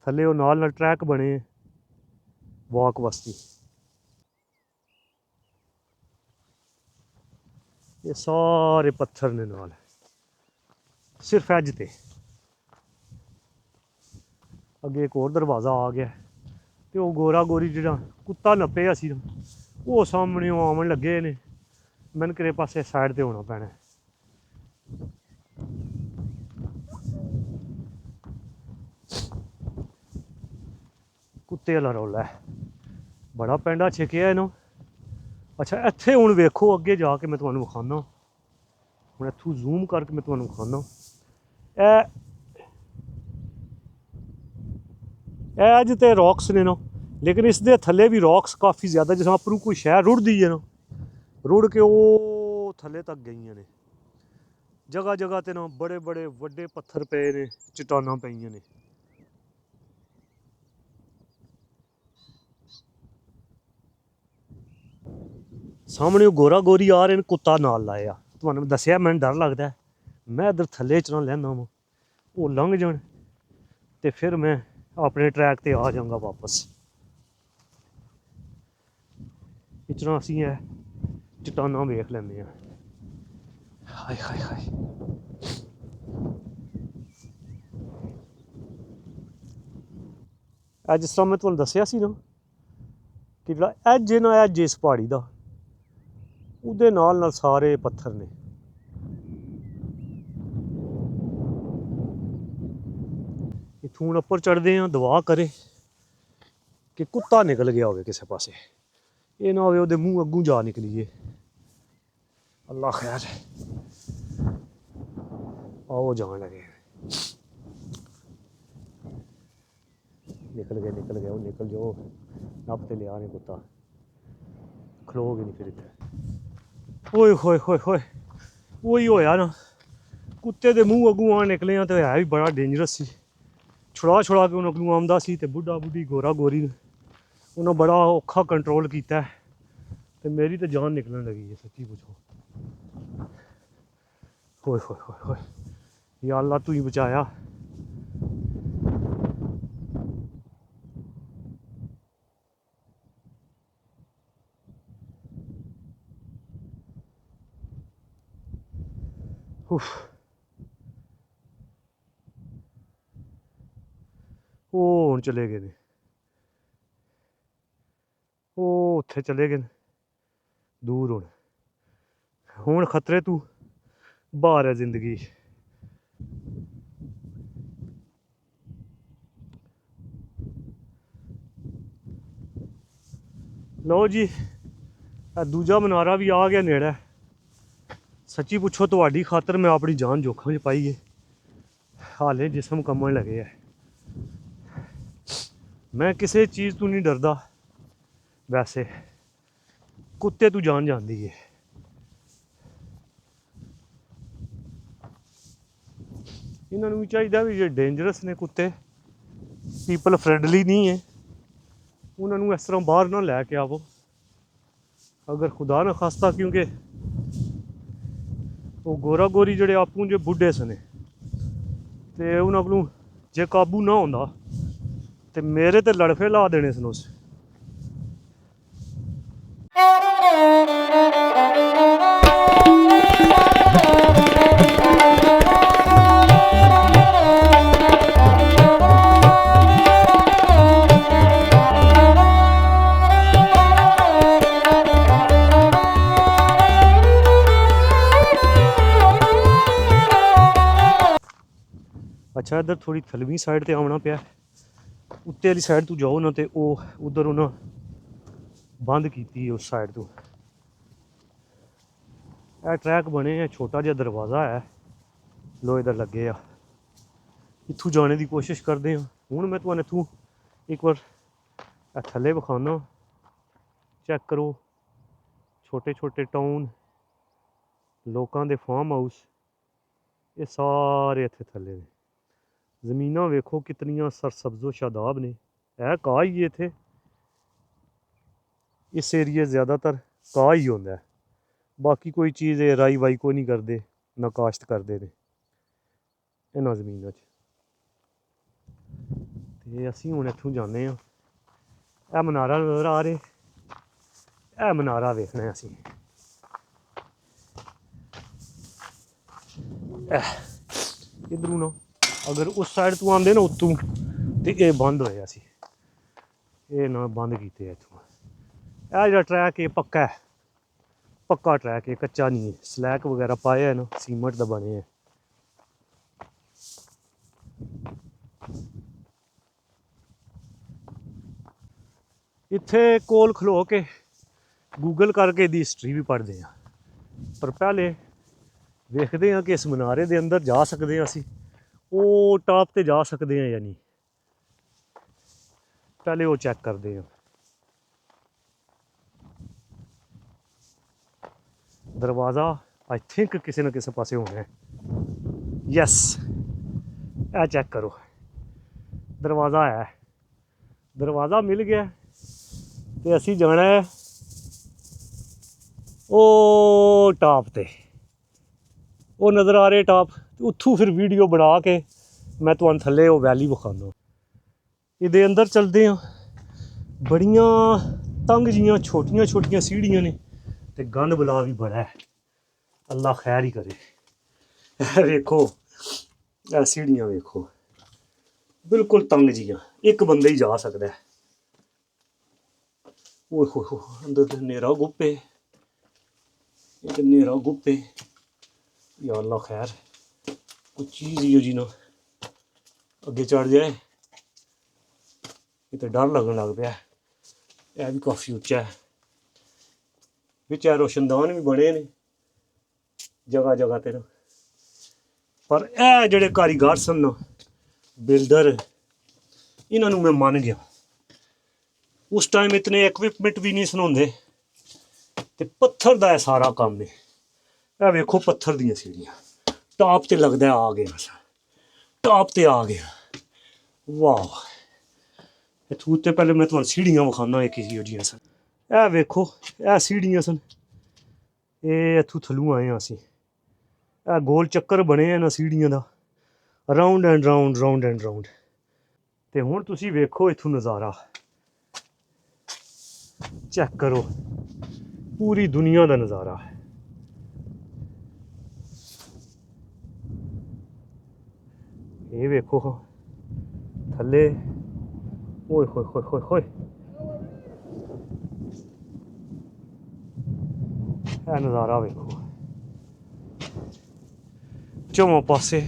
थल्ले वो नाल नाल ट्रैक बने वॉक वास्ते ये सारे पत्थर ने नाल सिर्फ एज ते अगे एक और दरवाज़ा आ गया तो वो गोरा गोरी जो कुत्ता नप्पे असी वो सामने आवन लगे ने मैंने किरे पासे साइड ते होना पैना कुत्ते वाला रौला है बड़ा पेंडा छिकिया इन्हों अच्छा इत्थे हुण वेखो अगे जाके मैं तुहानू विखाना हुण इत्थों जूम करके मैं तुहानू विखाना एज ते रॉक्स ने ना लेकिन इस दे थल्ले भी रॉक्स काफ़ी ज़्यादा जिस अपनों कोई शहर रुड़दी है ना रुड़ के वो थल्ले तक गई ने जगह जगह ते ना बड़े बड़े वड्डे पत्थर पे ने चट्टानां पईयां ने ਸਾਹਮਣੇ ਉਹ ਗੋਰਾ ਗੋਰੀ ਆ ਰਹੇ ਨੇ, ਕੁੱਤਾ ਨਾਲ ਲਾਇਆ। ਤੁਹਾਨੂੰ ਦੱਸਿਆ ਮੈਨੂੰ ਡਰ ਲੱਗਦਾ, ਮੈਂ ਇੱਧਰ ਥੱਲੇ ਚਲਾ ਲੈਂਦਾ ਵਾਂ, ਉਹ ਲੰਘ ਜਾਣ ਤੇ ਫਿਰ ਮੈਂ ਆਪਣੇ ਟਰੈਕ ਤੇ ਆ ਜਾਵਾਂਗਾ ਵਾਪਸ। ਇਚਨਾ ਅਸੀਂ ਇਹ ਚਟਾਨਾਂ ਵੇਖ ਲੈਂਦੇ ਹਾਂ। ਹਾਏ ਹਾਏ ਹਾਏ, ਅੱਜ ਜਿਸ ਤਰ੍ਹਾਂ ਮੈਂ ਤੁਹਾਨੂੰ ਦੱਸਿਆ ਸੀ ਨਾ ਕਿ ਜਿਹੜਾ ਐਜ ਹੈ ਨਾ, ਐਜ ਇਸ ਪਹਾੜੀ ਦਾ, ਉਹਦੇ ਨਾਲ ਨਾਲ ਸਾਰੇ ਪੱਥਰ ਨੇ। ਇੱਥੋਂ ਹੁਣ ਉੱਪਰ ਚੜ੍ਹਦੇ ਹਾਂ, ਦੁਆ ਕਰੇ ਕਿ ਕੁੱਤਾ ਨਿਕਲ ਗਿਆ ਹੋਵੇ ਕਿਸੇ ਪਾਸੇ, ਇਹ ਨਾ ਹੋਵੇ ਉਹਦੇ ਮੂੰਹ ਅੱਗੋਂ ਜਾ ਨਿਕਲੀਏ। ਅੱਲਾ ਖੈਰ। ਆਓ ਜਾਣ ਲੱਗੇ, ਨਿਕਲ ਗਏ ਉਹ ਨਿਕਲ ਜਾਓ। ਨੱਪ ਤੇ ਲਿਆ ਨੇ ਕੁੱਤਾ, ਖਲੋਗੇ ਨਹੀਂ ਫਿਰ ਇੱਥੇ। ਓਏ ਹੋਏ ਹੋਏ ਹੋਏ, ਉਹੀ ਹੋਇਆ ਨਾ, ਕੁੱਤੇ ਦੇ ਮੂੰਹ ਅੱਗੋਂ ਆ ਨਿਕਲੇ ਆ, ਤੇ ਹੈ ਵੀ ਬੜਾ ਡੇਂਜਰਸ ਸੀ। ਛੁੜਾ ਕੇ ਉਹਨਾਂ ਕੋਲੋਂ ਆਉਂਦਾ ਸੀ, ਤੇ ਬੁੱਢਾ ਬੁੱਢੀ ਗੋਰਾ ਗੋਰੀ ਨੇ ਉਹਨਾਂ ਬੜਾ ਔਖਾ ਕੰਟਰੋਲ ਕੀਤਾ, ਤੇ ਮੇਰੀ ਤਾਂ ਜਾਨ ਨਿਕਲਣ ਲੱਗੀ ਹੈ ਸੱਚੀ ਪੁੱਛੋ। ਹੋਏ ਹੋਏ ਹੋਏ ਹੋਏ, ਯਾ ਅੱਲਾ ਤੂੰ ਹੀ ਬਚਾਇਆ। ਉਹ ਹੁਣ ਚਲੇ ਗਏ ਨੇ, ਉਹ ਉੱਥੇ ਚਲੇ ਗਏ ਨੇ ਦੂਰ। ਹੁਣ ਖਤਰੇ ਤੋਂ ਬਾਹਰ ਹੈ ਜ਼ਿੰਦਗੀ। ਲਓ ਜੀ, ਦੂਜਾ ਮਨਾਰਾ ਵੀ ਆ ਗਿਆ ਨੇੜੇ। ਸੱਚੀ ਪੁੱਛੋ ਤੁਹਾਡੀ ਖਾਤਰ ਮੈਂ ਆਪਣੀ ਜਾਨ ਜੋਖਮ 'ਚ ਪਾਈ ਹੈ। ਹਾਲੇ ਜਿਸਮ ਕੰਬਣ ਲੱਗੇ ਹੈ। ਮੈਂ ਕਿਸੇ ਚੀਜ਼ ਤੋਂ ਨਹੀਂ ਡਰਦਾ, ਵੈਸੇ ਕੁੱਤੇ ਤੋਂ ਜਾਨ ਜਾਂਦੀ ਹੈ। ਇਹਨਾਂ ਨੂੰ ਵੀ ਚਾਹੀਦਾ ਵੀ ਜੇ ਡੇਂਜਰਸ ਨੇ ਕੁੱਤੇ, ਪੀਪਲ ਫਰੈਂਡਲੀ ਨਹੀਂ ਹੈ, ਉਹਨਾਂ ਨੂੰ ਇਸ ਤਰ੍ਹਾਂ ਬਾਹਰ ਨਾ ਲੈ ਕੇ ਆਵੋ ਅਗਰ ਖੁਦਾ ਨਾ ਖਾਸਤਾ, ਕਿਉਂਕਿ ਉਹ ਗੋਰਾ ਗੋਰੀ ਜਿਹੜੇ ਆਪੂ ਜੇ ਬੁੱਢੇ ਸਨੇ, ਤੇ ਉਹਨਾਂ ਕੋਲੋਂ ਜੇ ਕਾਬੂ ਨਾ ਹੁੰਦਾ ਤੇ ਮੇਰੇ ਤੇ ਲੜਫੇ ਲਾ ਦੇਣੇ ਸਨ ਉਸ। ਅੱਛਾ, ਇੱਧਰ ਥੋੜ੍ਹੀ ਥਲਵੀਂ ਸਾਈਡ 'ਤੇ ਆਉਣਾ ਪਿਆ। ਉੱਤੇ ਵਾਲੀ ਸਾਈਡ ਤੋਂ ਜਾਓ ਨਾ, ਤੇ ਉਹ ਉੱਧਰ ਉਹਨਾਂ ਬੰਦ ਕੀਤੀ ਉਸ ਸਾਈਡ ਤੋਂ। ਇਹ ਟਰੈਕ ਬਣੇ ਆ, ਛੋਟਾ ਜਿਹਾ ਦਰਵਾਜ਼ਾ ਹੈ, ਲੋਹੇ ਦਾ ਲੱਗੇ ਆ। ਇੱਥੋਂ ਜਾਣੇ ਦੀ ਕੋਸ਼ਿਸ਼ ਕਰਦੇ ਹਾਂ। ਹੁਣ ਮੈਂ ਤੁਹਾਨੂੰ ਇੱਥੋਂ ਇੱਕ ਵਾਰ ਥੱਲੇ ਵਿਖਾਉਣਾ, ਚੈੱਕ ਕਰੋ। ਛੋਟੇ ਛੋਟੇ ਟਾਊਨ, ਲੋਕਾਂ ਦੇ ਫਾਰਮ ਹਾਊਸ, ਇਹ ਸਾਰੇ ਇੱਥੇ ਥੱਲੇ ਨੇ। ਜ਼ਮੀਨਾਂ ਵੇਖੋ ਕਿਤਨੀਆਂ ਸਰਸਬਜ਼ੋ ਸ਼ਾਦਾਬ ਨੇ। ਇਹ ਘਾਹ ਹੀ ਇੱਥੇ, ਇਸ ਏਰੀਏ ਜ਼ਿਆਦਾਤਰ ਘਾਹ ਹੀ ਹੁੰਦਾ, ਬਾਕੀ ਕੋਈ ਚੀਜ਼ ਰਾਈ ਵਾਈ ਕੋਈ ਨਹੀਂ ਕਰਦੇ, ਨਾ ਕਾਸ਼ਤ ਕਰਦੇ ਨੇ ਇਹਨਾਂ ਜ਼ਮੀਨਾਂ 'ਚ। ਤੇ ਅਸੀਂ ਹੁਣ ਇੱਥੋਂ ਜਾਂਦੇ ਹਾਂ। ਇਹ ਮਨਾਰਾ ਨਜ਼ਰ ਆ ਰਹੇ, ਇਹ ਮਨਾਰਾ ਵੇਖਣਾ ਅਸੀਂ। ਇੱਧਰੋਂ ਨਾ ਅਗਰ ਉਸ ਸਾਈਡ ਤੋਂ ਆਉਂਦੇ ਨਾ ਉੱਤੋਂ, ਤੇ ਇਹ ਬੰਦ ਹੋਇਆ ਸੀ, ਇਹ ਨਾ ਬੰਦ ਕੀਤੇ ਇੱਥੋਂ। ਇਹ ਜਿਹੜਾ ਟਰੈਕ ਇਹ ਪੱਕਾ ਹੈ, ਪੱਕਾ ਟਰੈਕ ਹੈ, ਕੱਚਾ ਨਹੀਂ ਹੈ। ਸਲੈਕ ਵਗੈਰਾ ਪਾਏ ਹੈ ਨਾ, ਸੀਮੈਂਟ ਦਾ ਬਣੇ ਹੈ। ਇੱਥੇ ਕੋਲ ਖਲੋ ਕੇ ਗੂਗਲ ਕਰਕੇ ਇਹਦੀ ਹਿਸਟਰੀ ਵੀ ਪੜ੍ਹਦੇ ਹਾਂ, ਪਰ ਪਹਿਲੇ ਵੇਖਦੇ ਹਾਂ ਕਿ ਇਸ ਮਨਾਰੇ ਦੇ ਅੰਦਰ ਜਾ ਸਕਦੇ ਹਾਂ ਅਸੀਂ, ਉਹ ਟਾਪ ਤੇ ਜਾ ਸਕਦੇ ਹਾਂ ਜਾਂ ਨਹੀਂ। ਪਹਿਲੇ ਉਹ ਚੈੱਕ ਕਰਦੇ ਹਾਂ। ਦਰਵਾਜ਼ਾ ਆਈ ਥਿੰਕ ਕਿਸੇ ਨਾ ਕਿਸੇ ਪਾਸੇ ਹੋਣਾ ਹੈ। ਯੈਸ, ਇਹ ਚੈੱਕ ਕਰੋ, ਦਰਵਾਜ਼ਾ ਹੈ, ਦਰਵਾਜ਼ਾ ਮਿਲ ਗਿਆ। ਤੇ ਅਸੀਂ ਜਾਣਾ ਹੈ ਉਹ ਟਾਪ ਤੇ ਉਹ ਨਜ਼ਰ ਆ ਰਹੇ ਟਾਪ। ਉੱਥੋਂ ਫਿਰ ਵੀਡੀਓ ਬਣਾ ਕੇ ਮੈਂ ਤੁਹਾਨੂੰ ਥੱਲੇ ਉਹ ਵੈਲੀ ਵਿਖਾਉਂਦਾ। ਇਹਦੇ ਅੰਦਰ ਚਲਦੇ ਹਾਂ। ਬੜੀਆਂ ਤੰਗ ਜੀਆਂ ਛੋਟੀਆਂ ਛੋਟੀਆਂ ਸੀੜੀਆਂ ਨੇ ਤੇ ਗੰਦ ਬਲਾ ਵੀ ਬੜਾ ਹੈ। ਅੱਲਾ ਖੈਰ ਹੀ ਕਰੇ। ਵੇਖੋ ਇਹ ਸੀੜੀਆਂ ਵੇਖੋ, ਬਿਲਕੁਲ ਤੰਗ ਜੀਆਂ, ਇੱਕ ਬੰਦਾ ਹੀ ਜਾ ਸਕਦਾ ਹੈ। ਓਏ ਹੋ ਹੋ, ਅੰਦਰ ਤੇ ਹਨੇਰਾ ਗੁੱਪੇ, ਇੱਕ ਹਨੇਰਾ ਗੁੱਪੇ। ਯਾ ਅੱਲਾ ਖੈਰ, ਕੋਈ ਚੀਜ਼ ਹੀ ਜੀ ਨਾ ਅੱਗੇ ਚੜ ਜਾਏ। ਇਹ ਤਾਂ ਡਰ ਲੱਗਣ ਲੱਗ ਪਿਆ। ਇਹ ਵੀ ਕਾਫੀ ਉੱਚਾ ਹੈ। ਵਿੱਚ ਰੋਸ਼ਨਦਾਨ ਵੀ ਬਣੇ ਨੇ ਜਗ੍ਹਾ ਜਗ੍ਹਾ ਤੇ ਨਾ। ਪਰ ਇਹ ਜਿਹੜੇ ਕਾਰੀਗਰ ਸਨ ਨਾ, ਬਿਲਡਰ, ਇਹਨਾਂ ਨੂੰ ਮੈਂ ਮੰਨ ਗਿਆ। ਉਸ ਟਾਈਮ ਇਤਨੇ ਇਕਵਿਪਮੈਂਟ ਵੀ ਨਹੀਂ ਸੁਣਾਉਂਦੇ ਤੇ ਪੱਥਰ ਦਾ ਇਹ ਸਾਰਾ ਕੰਮ ਹੈ। ਇਹ ਵੇਖੋ ਪੱਥਰ ਦੀਆਂ ਸੀੜੀਆਂ, ਟਾਪ ਤੇ ਲੱਗਦਾ ਆ ਗਿਆ, ਟਾਪ ਤੇ ਆ ਗਿਆ। ਵਾਹ, ਇੱਥੋਂ ਉੱਤੇ ਪਹਿਲੇ ਮੈਂ ਤੁਹਾਨੂੰ ਸੀੜੀਆਂ ਵਿਖਾਉਂਦਾ ਇੱਕ ਜਿਹੋ ਜਿਹੀਆਂ ਸਨ। ਇਹ ਵੇਖੋ ਇਹ ਸੀੜੀਆਂ ਸਨ, ਇਹ ਇੱਥੋਂ ਥੱਲੋਂ ਆਏ ਹਾਂ ਅਸੀਂ। ਇਹ ਗੋਲ ਚੱਕਰ ਬਣੇ ਇਹਨਾਂ ਸੀੜੀਆਂ ਦਾ, round and round, round and round. ਤੇ ਹੁਣ ਤੁਸੀਂ ਵੇਖੋ ਇੱਥੋਂ ਨਜ਼ਾਰਾ ਚੈੱਕ ਕਰੋ, ਪੂਰੀ ਦੁਨੀਆ ਦਾ ਨਜ਼ਾਰਾ। ਇਹ ਵੇਖੋ ਥੱਲੇ, ਓਏ ਹੋਏ ਹੋਏ ਹੋਏ ਹੋਏ, ਇਹ ਨਜ਼ਾਰਾ ਵੇਖੋ ਚੌਵਾਂ ਪਾਸੇ।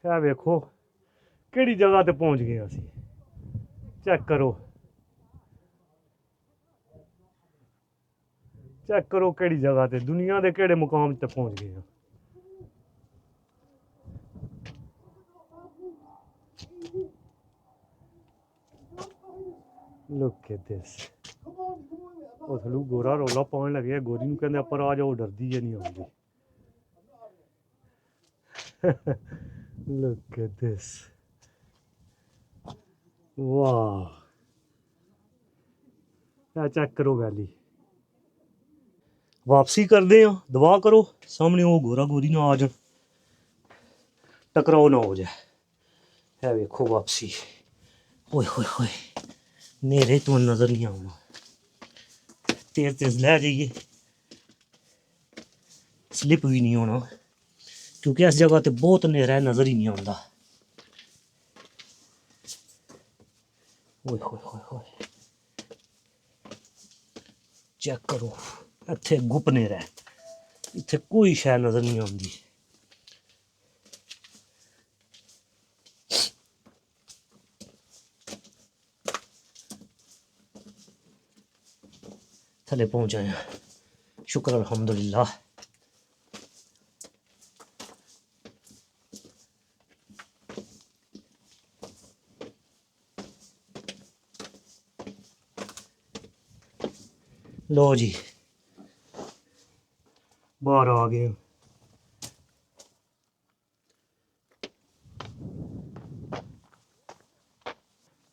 ਇਹ ਵੇਖੋ ਕਿਹੜੀ ਜਗ੍ਹਾ ਤੇ ਪਹੁੰਚ ਗਏ ਅਸੀਂ, ਚੈੱਕ ਕਰੋ, ਚੈੱਕ ਕਰੋ ਕਿਹੜੀ ਜਗ੍ਹਾ ਤੇ, ਦੁਨੀਆ ਦੇ ਕਿਹੜੇ ਮੁਕਾਮ ਤੇ ਪਹੁੰਚ ਗਏ ਹਾਂ। Look at this. ਉਹ ਥੱਲੋਂ ਗੋਰਾ ਰੌਲਾ ਪਾਉਣ ਲੱਗਿਆ, ਗੋਰੀ ਨੂੰ ਕਹਿੰਦੇ ਉੱਪਰ ਆ ਜਾਓ, ਡਰਦੀ ਹੈ ਨਹੀਂ ਆਉਂਦੀ। ਲੁੱਕ ਐਟ ਦਿਸ, ਵਾਹ। ਇਹ ਚੈੱਕ ਕਰੋ ਵੈਲੀ। ਵਾਪਸੀ ਕਰਦੇ ਹਾਂ, ਦੁਆ ਕਰੋ ਸਾਹਮਣੇ ਉਹ ਗੋਰਾ ਗੋਰੀ ਨਾ ਆ ਜਾਣ, ਟਕਰਾਓ ਨਾ ਹੋ ਜਾਏ। ਇਹ ਵੇਖੋ ਵਾਪਸੀ। ਓਏ ਹੋਏ ਹੋਏ, ਹਨੇਰੇ ਤੋਂ ਨਜ਼ਰ ਨਹੀਂ ਆਉਣਾ, ਤੇਜ਼ ਤੇਜ਼ ਲੈ ਜਾਈਏ, ਸਲਿਪ ਵੀ ਨਹੀਂ ਹੋਣਾ ਕਿਉਂਕਿ ਇਸ ਜਗ੍ਹਾ ਤੇ ਬਹੁਤ ਹਨੇਰਾ, ਨਜ਼ਰ ਹੀ ਨਹੀਂ ਆਉਂਦਾ। ਓਏ ਹੋਏ ਹੋਏ ਹੋਏ, ਚੈੱਕ ਕਰੋ, ਇੱਥੇ ਗੁੱਪ ਹਨੇਰਾ, ਇੱਥੇ ਕੋਈ ਸ਼ੈ ਨਜ਼ਰ ਨਹੀਂ ਆਉਂਦੀ। थले पहुँच आए, शुक्र अल्हम्दुलिल्लाह। लो जी बाहर आ गए।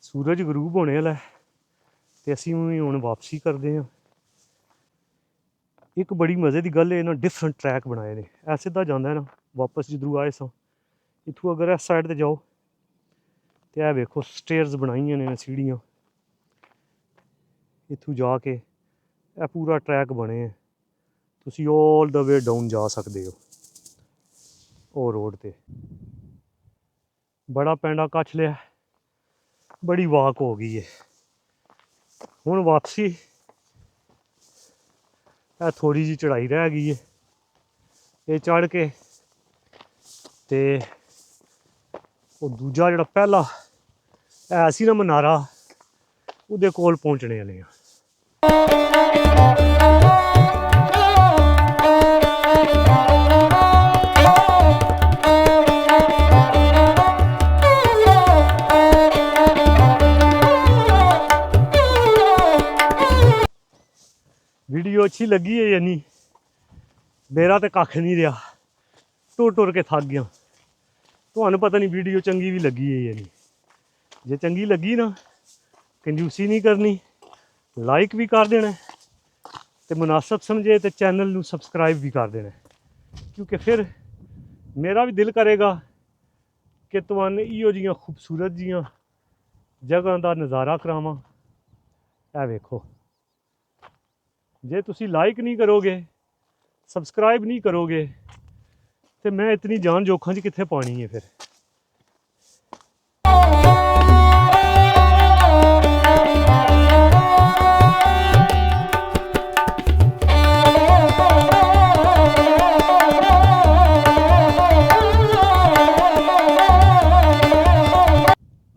सूरज गरूब होने वाला है ते असीं हुण वापसी करते हैं। एक बड़ी मज़े की गल है ना, डिफरेंट ट्रैक बनाए ने। ऐ सीधा जांदा है ना वापस जिधरों आए सां, इत्थों अगर इस साइड ते जाओ तो यह वेखो स्टेयर्स बनाइयां ने सीढ़ियां, इत्थों जाके यह पूरा ट्रैक बने है, तुसी ऑल द वे डाउन जा सकते हो। ਉਹ रोड ते बड़ा पैंडा कच लिया, बड़ी वाक हो गई है। हुण वापसी थोड़ी जी चढ़ाई रह गई है, ये चढ़ के ते वो दूजा जिहड़ा पहला है सी ना मनारा, उहदे कोल पहुंचने वाले हैं। वीडियो अच्छी लगी है या नहीं? मेरा तो कख नहीं रहा, टुर टुर के थक गया। तुहानू पता नहीं वीडियो चंगी भी लगी है या नहीं। ਜੇ ਚੰਗੀ ਲੱਗੀ ਨਾ, ਕੰਜੂਸੀ ਨਹੀਂ ਕਰਨੀ, ਲਾਈਕ ਵੀ ਕਰ ਦੇਣਾ ਤੇ ਮੁਨਾਸਬ ਸਮਝੇ ਤੇ ਚੈਨਲ ਨੂੰ ਸਬਸਕ੍ਰਾਈਬ ਵੀ ਕਰ ਦੇਣਾ, ਕਿਉਂਕਿ ਫਿਰ ਮੇਰਾ ਵੀ ਦਿਲ ਕਰੇਗਾ ਕਿ ਤੁਹਾਨੂੰ ਇਹੋ ਜਿਹੀਆਂ ਖੂਬਸੂਰਤ ਜਿਹੀਆਂ ਜਗ੍ਹਾ ਦਾ ਨਜ਼ਾਰਾ ਕਰਾਵਾਂ। ਇਹ ਵੇਖੋ, ਜੇ ਤੁਸੀਂ ਲਾਈਕ ਨਹੀਂ ਕਰੋਗੇ, ਸਬਸਕ੍ਰਾਈਬ ਨਹੀਂ ਕਰੋਗੇ ਤੇ ਮੈਂ ਇਤਨੀ ਜਾਨ ਜੋਖਾਂ 'ਚ ਕਿੱਥੇ ਪਾਣੀ ਹੈ ਫਿਰ।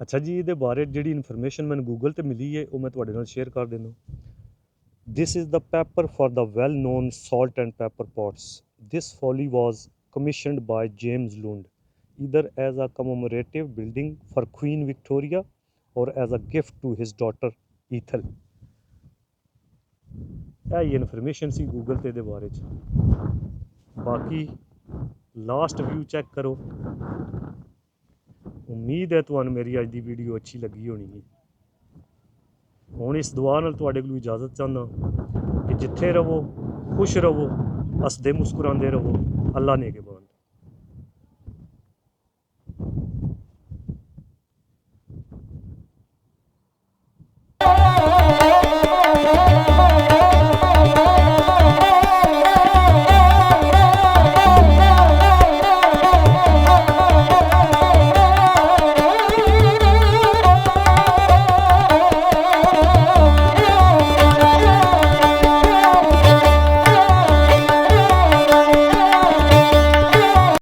ਅੱਛਾ ਜੀ, ਇਹਦੇ ਬਾਰੇ ਜਿਹੜੀ ਇਨਫੋਰਮੇਸ਼ਨ ਮੈਨੂੰ ਗੂਗਲ ਤੇ ਮਿਲੀ ਹੈ ਉਹ ਮੈਂ ਤੁਹਾਡੇ ਨਾਲ ਸ਼ੇਅਰ ਕਰ ਦਿੰਦਾ। This is the pepper for the well-known salt and pepper pots. This folly was commissioned by James Lund, either as a commemorative building for Queen Victoria or as a gift to his daughter Ethel. ਇਹ ਇਨਫੋਰਮੇਸ਼ਨ ਸੀ ਗੂਗਲ ਤੇ ਇਹਦੇ ਬਾਰੇ 'ਚ। ਬਾਕੀ ਲਾਸਟ ਵਿਊ ਚੈੱਕ ਕਰੋ। ਉਮੀਦ ਹੈ ਤੁਹਾਨੂੰ ਮੇਰੀ ਅੱਜ ਦੀ ਵੀਡੀਓ ਅੱਛੀ ਲੱਗੀ ਹੋਣੀ ਹੈ। ਹੁਣ ਇਸ ਦੁਆ ਨਾਲ ਤੁਹਾਡੇ ਕੋਲ ਇਜਾਜ਼ਤ ਚਾਹੁੰਦਾ ਕਿ ਜਿੱਥੇ ਰਹੋ ਖੁਸ਼ ਰਹੋ, ਹੱਸਦੇ ਮੁਸਕਰਾਉਂਦੇ ਰਹੋ। ਅੱਲਾ ਨੇ ਕੇ